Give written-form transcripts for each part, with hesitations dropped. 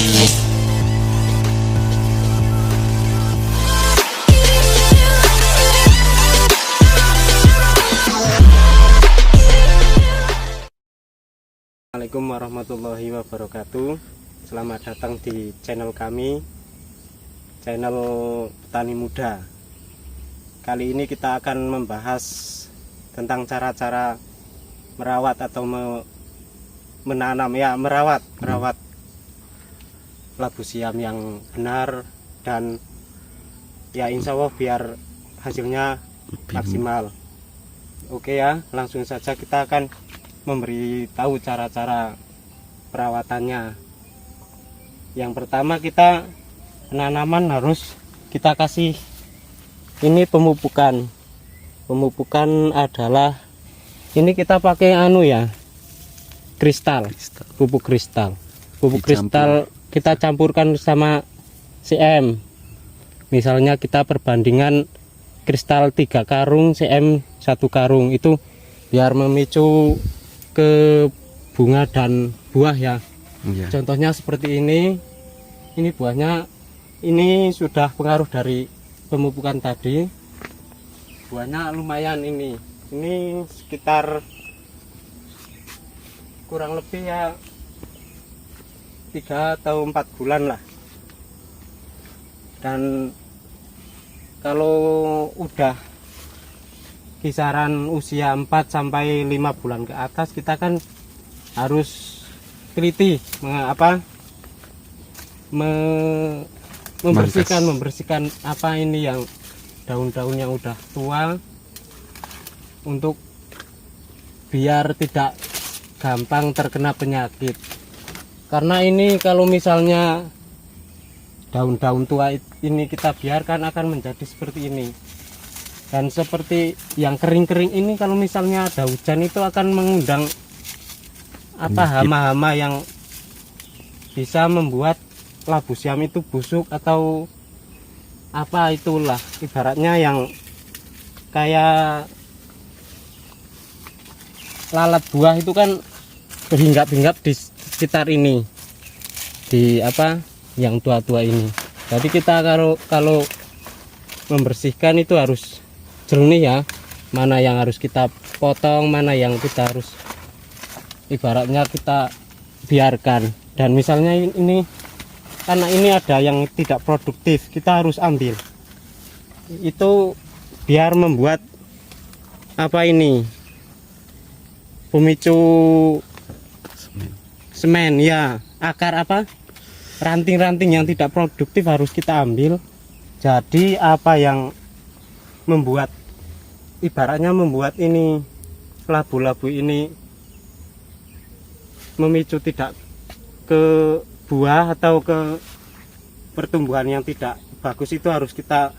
Assalamualaikum warahmatullahi wabarakatuh. Selamat datang di channel kami, channel Petani Muda. Kali ini kita akan membahas tentang cara-cara merawat atau menanam, ya merawat labu siam yang benar, dan ya insya Allah biar hasilnya maksimal. Oke ya, langsung saja kita akan memberi tahu cara-cara perawatannya. Yang pertama, kita penanaman harus kita kasih ini pemupukan. Pemupukan adalah ini kita pakai kristal, pupuk kristal. Pupuk kristal kita campurkan sama CM. Misalnya kita perbandingan kristal 3 karung CM 1 karung, itu biar memicu ke bunga dan buah ya. Contohnya seperti ini buahnya ini sudah pengaruh dari pemupukan tadi. Buahnya lumayan ini sekitar kurang lebih ya 3 atau 4 bulan lah. Dan kalau udah kisaran usia 4 sampai 5 bulan ke atas, kita kan harus teliti membersihkan apa ini yang daun-daun yang udah tua, untuk biar tidak gampang terkena penyakit. Karena ini kalau misalnya daun-daun tua ini kita biarkan akan menjadi seperti ini. Dan seperti yang kering-kering ini, kalau misalnya ada hujan itu akan mengundang hama-hama yang bisa membuat labu siam itu busuk atau itulah, ibaratnya yang kayak lalat buah itu kan berhinggap-hinggap di sekitar ini, di yang tua-tua ini. Jadi kita kalau membersihkan itu harus jernih ya, mana yang harus kita potong, mana yang kita harus ibaratnya kita biarkan. Dan misalnya ini karena ini ada yang tidak produktif, kita harus ambil itu biar membuat pemicu semen ya, akar ranting-ranting yang tidak produktif harus kita ambil. Jadi apa yang membuat ini labu-labu ini memicu tidak ke buah atau ke pertumbuhan yang tidak bagus, itu harus kita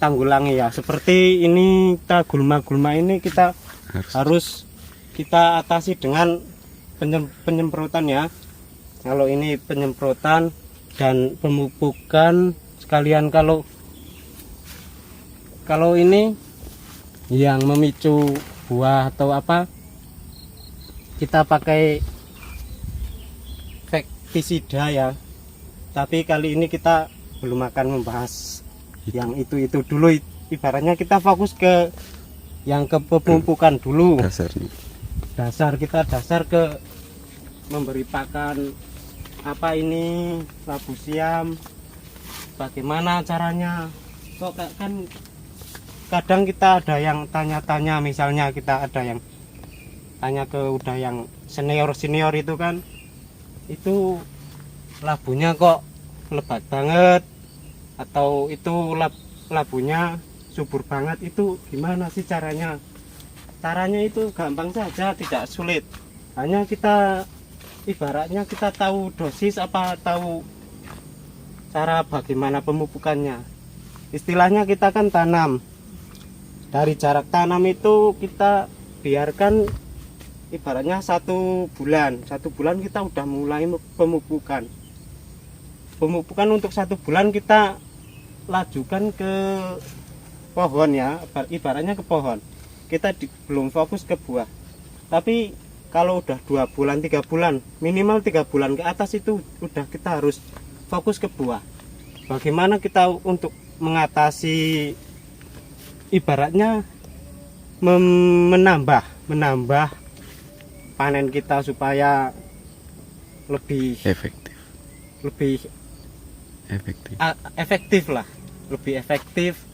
tanggulangi ya. Seperti ini gulma-gulma ini kita harus kita atasi dengan penyemprotan ya. Kalau ini penyemprotan dan pemupukan sekalian. Kalau ini yang memicu buah atau kita pakai pestisida ya. Tapi kali ini kita belum akan membahas yang itu dulu. Ibaratnya kita fokus ke yang ke pemupukan dulu. Dasar ke memberi pakan labu siam. Bagaimana caranya? Kok kan kadang kita ada yang tanya-tanya, misalnya kita ada yang tanya ke udah yang senior itu kan, itu labunya kok lebat banget atau itu labunya subur banget, itu gimana sih caranya? Caranya itu gampang saja, tidak sulit. Hanya kita ibaratnya kita tahu dosis tahu cara bagaimana pemupukannya. Istilahnya kita kan tanam, dari jarak tanam itu kita biarkan ibaratnya 1 bulan kita udah mulai pemupukan. Untuk 1 bulan kita lajukan ke pohon ya, ibaratnya ke pohon. Kita belum fokus ke buah, tapi kalau udah 2 bulan 3 bulan, minimal 3 bulan ke atas itu udah kita harus fokus ke buah. Bagaimana kita untuk mengatasi, ibaratnya menambah panen kita supaya lebih efektif lah, lebih efektif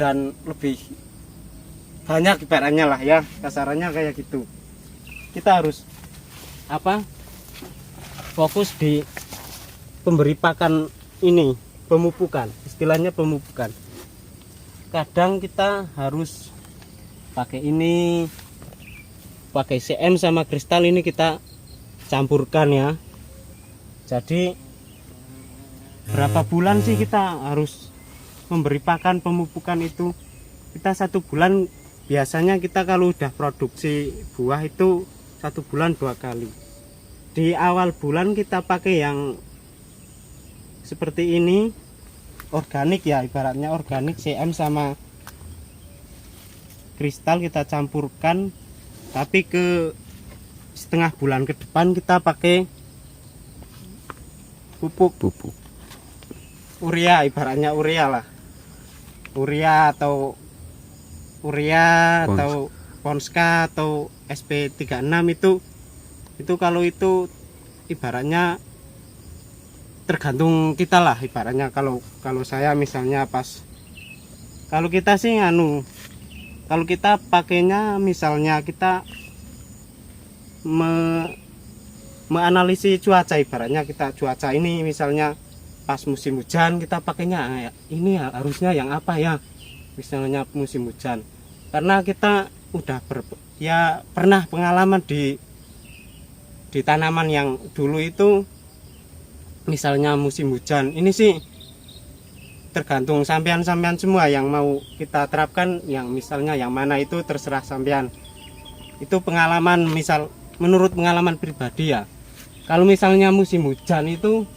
dan lebih banyak ibaratnya lah ya, kasarannya kayak gitu. Kita harus fokus di pemberi pakan ini, pemupukan, istilahnya pemupukan. Kadang kita harus pakai ini, pakai CM sama kristal ini kita campurkan ya. Jadi berapa bulan sih kita harus memberi pakan pemupukan itu? Kita 1 bulan, biasanya kita kalau udah produksi buah itu 1 bulan 2 kali. Di awal bulan kita pakai yang seperti ini, organik ya, ibaratnya organik, CM sama kristal kita campurkan. Tapi ke setengah bulan ke depan kita pakai pupuk urea, ibaratnya urea lah, urea atau Ponska atau SP36 itu kalau itu ibaratnya tergantung kita lah, ibaratnya kalau saya misalnya kalau kita sih kalau kita pakainya misalnya kita menganalisis cuaca, ibaratnya kita cuaca ini misalnya pas musim hujan kita pakainya ini harusnya yang apa ya, misalnya musim hujan, karena kita udah pernah pengalaman di tanaman yang dulu itu. Misalnya musim hujan ini sih tergantung sampean semua yang mau kita terapkan, yang misalnya yang mana itu terserah sampean. Itu pengalaman, misal menurut pengalaman pribadi ya, kalau misalnya musim hujan itu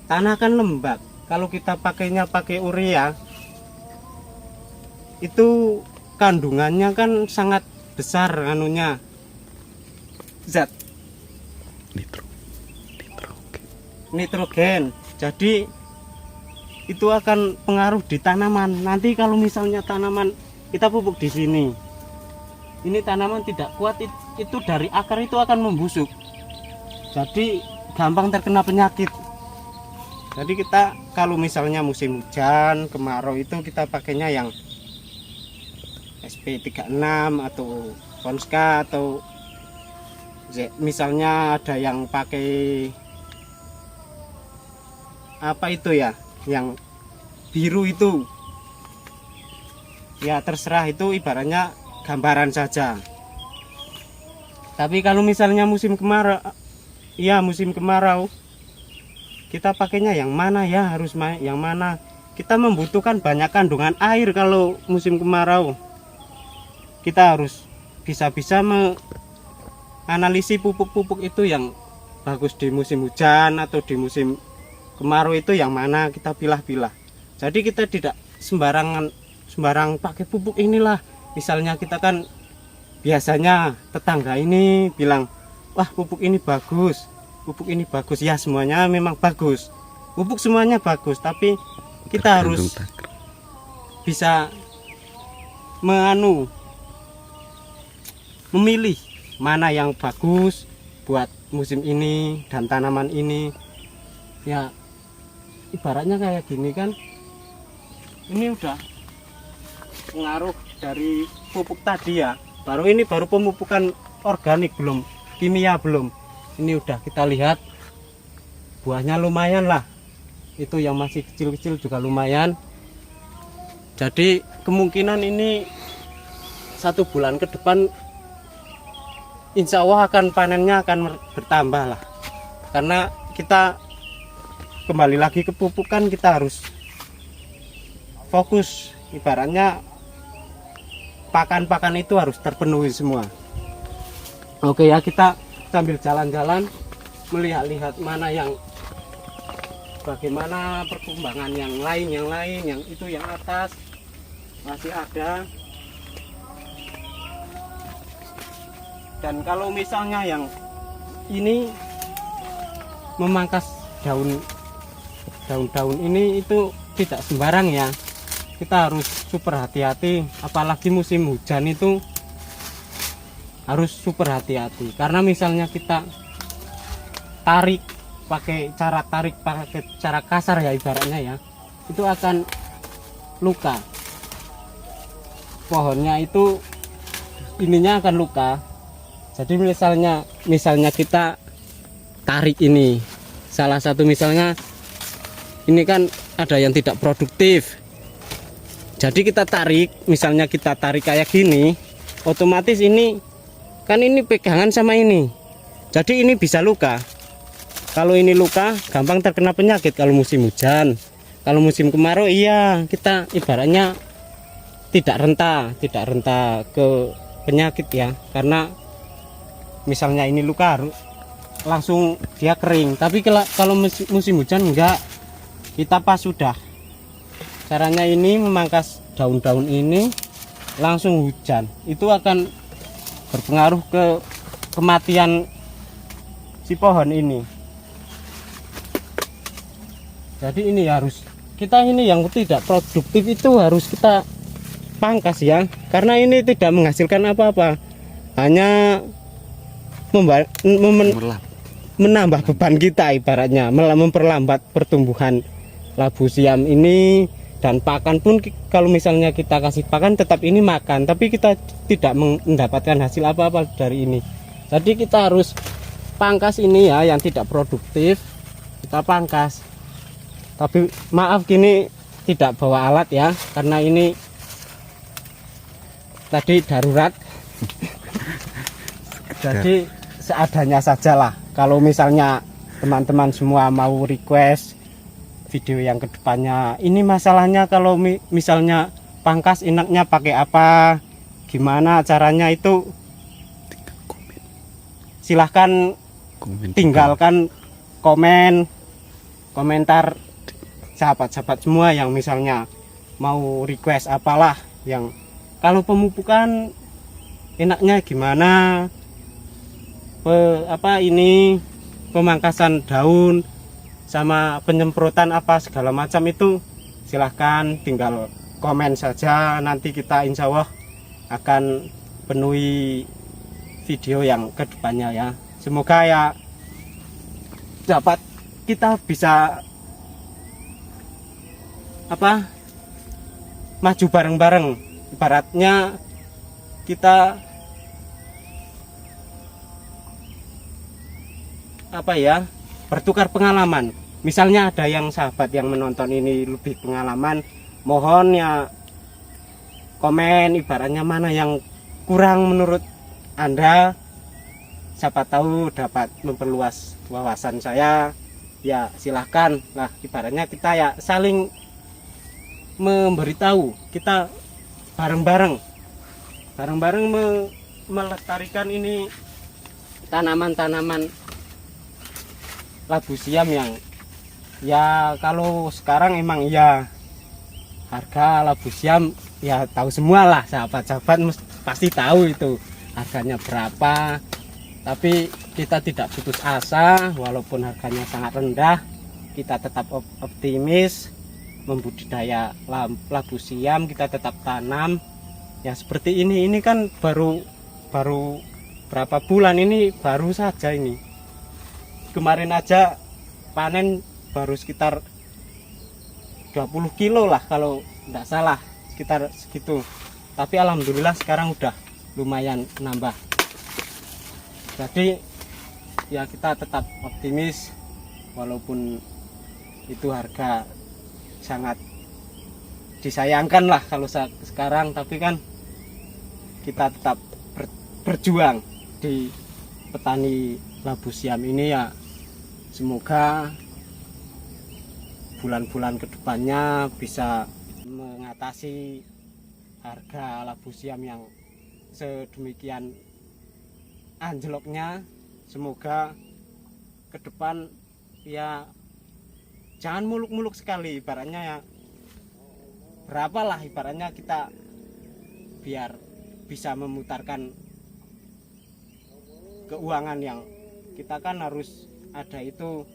tanah kan lembab, kalau kita pakai urea itu kandungannya kan sangat besar zat nitrogen, jadi itu akan pengaruh di tanaman. Nanti kalau misalnya tanaman kita pupuk di sini, ini tanaman tidak kuat, itu dari akar itu akan membusuk, jadi gampang terkena penyakit. Jadi kita kalau misalnya musim hujan, kemarau itu kita pakainya yang SP36 atau Ponska, atau misalnya ada yang pakai apa itu ya, yang biru itu ya, terserah, itu ibaratnya gambaran saja. Tapi kalau misalnya musim kemarau kita pakainya yang mana ya, harus yang mana. Kita membutuhkan banyak kandungan air kalau musim kemarau. Kita harus bisa menganalisis pupuk-pupuk itu yang bagus di musim hujan atau di musim kemarau itu yang mana, kita pilah-pilah. Jadi kita tidak sembarang pakai pupuk inilah. Misalnya kita kan biasanya tetangga ini bilang, wah pupuk ini bagus, ya semuanya memang bagus, pupuk semuanya bagus, tapi kita harus bisa memilih mana yang bagus buat musim ini dan tanaman ini ya. Ibaratnya kayak gini kan, ini udah pengaruh dari pupuk tadi ya, baru pemupukan organik, belum kimia, belum. Ini udah kita lihat buahnya lumayan lah, itu yang masih kecil-kecil juga lumayan. Jadi kemungkinan ini 1 bulan ke depan insya Allah panennya akan bertambah lah, karena kita kembali lagi ke pupukan, kita harus fokus, ibaratnya pakan-pakan itu harus terpenuhi semua. Oke ya, kita sambil jalan-jalan melihat-lihat mana yang bagaimana perkembangan yang lain, yang itu yang atas masih ada. Dan kalau misalnya yang ini memangkas daun-daun ini itu tidak sembarang ya, kita harus super hati-hati, apalagi musim hujan itu harus super hati-hati. Karena misalnya kita tarik pakai cara kasar ya ibaratnya ya, itu akan luka pohonnya, itu ininya akan luka. Jadi misalnya kita tarik ini, salah satu misalnya ini kan ada yang tidak produktif, jadi kita tarik, misalnya kita tarik kayak gini, otomatis ini kan ini pegangan sama ini, jadi ini bisa luka. Kalau ini luka gampang terkena penyakit kalau musim hujan. Kalau musim kemarau iya kita ibaratnya tidak renta ke penyakit ya, karena misalnya ini luka langsung dia kering. Tapi kalau musim hujan enggak, kita pas sudah caranya ini memangkas daun-daun ini langsung hujan, itu akan berpengaruh ke kematian si pohon ini. Jadi ini harus kita, ini yang tidak produktif itu harus kita pangkas ya, karena ini tidak menghasilkan apa-apa, hanya menambah beban kita ibaratnya, memperlambat pertumbuhan labu siam ini. Dan pakan pun kalau misalnya kita kasih pakan tetap ini makan, tapi kita tidak mendapatkan hasil apa-apa dari ini. Jadi kita harus pangkas ini ya, yang tidak produktif kita pangkas. Tapi maaf gini tidak bawa alat ya, karena ini tadi darurat. Jadi seadanya sajalah. Kalau misalnya teman-teman semua mau request video yang kedepannya, ini masalahnya kalau misalnya pangkas enaknya pakai apa, gimana caranya, itu silahkan tinggalkan komentar sahabat-sahabat semua yang misalnya mau request apalah, yang kalau pemupukan enaknya gimana, ini pemangkasan daun sama penyemprotan apa segala macam, itu silahkan tinggal komen saja, nanti kita insya Allah akan penuhi video yang kedepannya ya. Semoga ya dapat kita bisa maju bareng-bareng, ibaratnya kita bertukar pengalaman. Misalnya ada yang sahabat yang menonton ini lebih pengalaman, mohon ya komen ibaratnya mana yang kurang menurut Anda, siapa tahu dapat memperluas wawasan saya ya, silahkan lah. Ibaratnya kita ya saling memberitahu, kita bareng-bareng melestarikan ini tanaman-tanaman labu siam yang ya kalau sekarang emang ya harga labu siam ya tahu semua lah, sahabat-sahabat pasti tahu itu harganya berapa. Tapi kita tidak putus asa, walaupun harganya sangat rendah, kita tetap optimis membudidaya labu siam, kita tetap tanam ya seperti ini kan baru berapa bulan ini, baru saja ini kemarin aja panen baru sekitar 20 kilo lah kalau tidak salah, sekitar segitu. Tapi alhamdulillah sekarang udah lumayan nambah. Jadi ya kita tetap optimis, walaupun itu harga sangat disayangkan lah kalau sekarang, tapi kan kita tetap berjuang di petani labu siam ini ya. Semoga bulan-bulan kedepannya bisa mengatasi harga labu siam yang sedemikian anjloknya. Semoga ke depan ya jangan muluk-muluk sekali, ibaratnya ya berapalah ibaratnya kita biar bisa memutarkan keuangan yang kita kan harus ada itu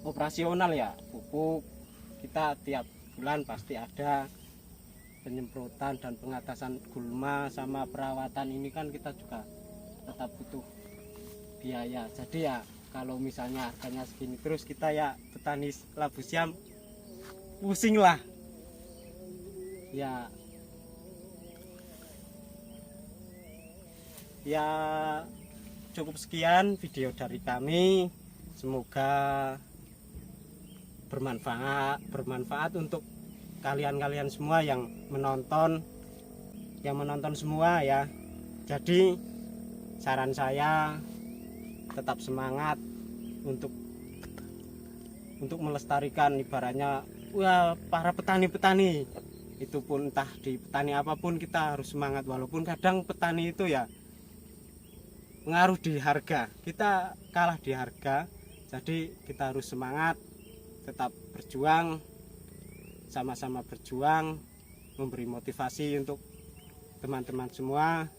operasional ya, pupuk kita tiap bulan pasti ada, penyemprotan dan pengatasan gulma sama perawatan ini kan kita juga tetap butuh biaya. Jadi ya kalau misalnya harganya segini terus, kita ya petani labu siam pusing lah ya. Ya cukup sekian video dari kami, semoga bermanfaat untuk kalian semua yang menonton semua ya. Jadi saran saya tetap semangat untuk melestarikan, ibaratnya para petani itu pun, entah di petani apapun kita harus semangat, walaupun kadang petani itu ya pengaruh di harga, kita kalah di harga. Jadi kita harus semangat, tetap berjuang, sama-sama berjuang, memberi motivasi untuk teman-teman semua.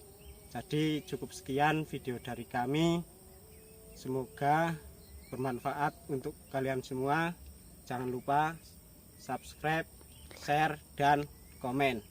Jadi cukup sekian video dari kami, semoga bermanfaat untuk kalian semua. Jangan lupa subscribe, share, dan komen.